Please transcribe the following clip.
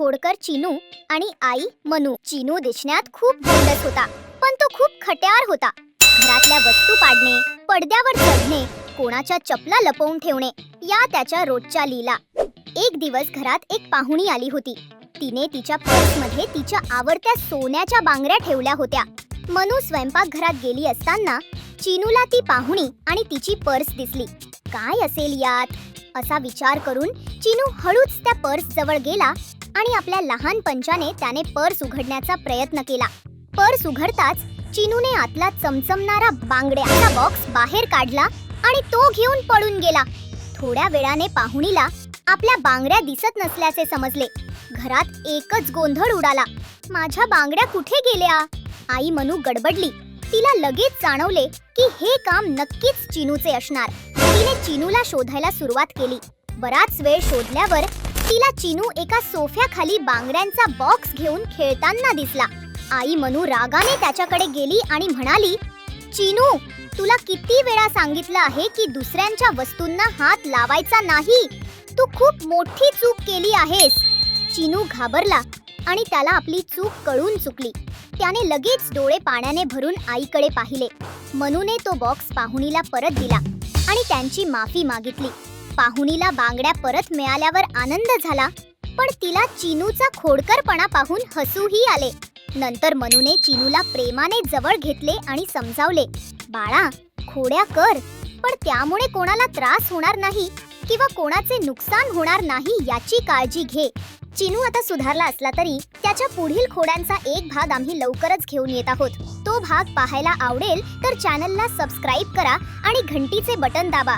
खोडकर चिनू आणि आई मनू. चिनू दिसण्यात खूप गोंडस होता, पण तो खूप खट्याळ होता. घरातल्या वस्तू पाडणे, पडद्यावर चढणे, कोणाच्या चपला लपवून ठेवणे या त्याच्या रोजच्या लीला. एक दिवस घरात एक पाहुणी आली होती. तिने तिच्या पर्समध्ये तिच्या आवडत्या सोन्याच्या बांगड्या ठेवल्या होत्या. मनू स्वयंपाकघरात गेली असताना चिनूला ती पाहुणी आणि तिची पर्स दिसली. काय असेल यात असा विचार करून चिनू हळूच त्या पर्स जवळ गेला आणि आपल्या लहान पंजाने त्याने पर्स उघडण्याचा प्रयत्न केला. पर्स उघडताच चिनूने आतला चमचमणारा बांगड्याचा बॉक्स बाहेर काढला आणि तो घेऊन पळून गेला. थोड्या वेळाने पाहुणीला आपल्या बांगड्या दिसत नसल्याचे समजले. घरात एकच गोंधळ उडाला. माझ्या बांगड्या कुठे गेल्या? आई मनू गडबडली. तिला लगेच जाणवले की हे काम नक्कीच चिनूचे असणार. तिने चिनूला शोधायला सुरुवात केली. बराच वेळ शोधल्यावर तिला चिनू एका सोफ्याखाली बांगड्यांचा बॉक्स घेऊन खेळताना दिसला. आई मनू रागाने त्याच्याकडे गेली आणि म्हणाली, चिनू, तुला किती वेळा सांगितलं आहे की दुसऱ्यांच्या वस्तूंना हात लावायचा नाही. तू खूप मोठी चूक केली आहेस. चिनू घाबरला आणि त्याला आपली चूक कळून चुकली. त्याने लगेच डोळे पाण्याने भरून आईकडे पाहिले. मनूने तो बॉक्स पाहुणीला परत दिला आणि त्यांची माफी मागितली. पाहुणीला बांगड्या परत मिळाल्यावर आनंद झाला, पण तिला चिनूचा खोडकरपणा पाहून हसूही आले. नंतर मनूने चिनूला प्रेमाने जवळ घेतले आणि समजावले, बाळा, खोड्या कर, पण त्यामुळे कोणाला त्रास होणार नाही किंवा कोणाचे नुकसान होणार नाही याची काळजी घे. चिनू आता सुधारला असला तरी त्याच्या पुढील खोड्यांचा एक भाग आम्ही लवकरच घेऊन येत आहोत. तो भाग पाहायला आवडेल तर चॅनलला सबस्क्राईब करा आणि घंटीचे बटन दाबा.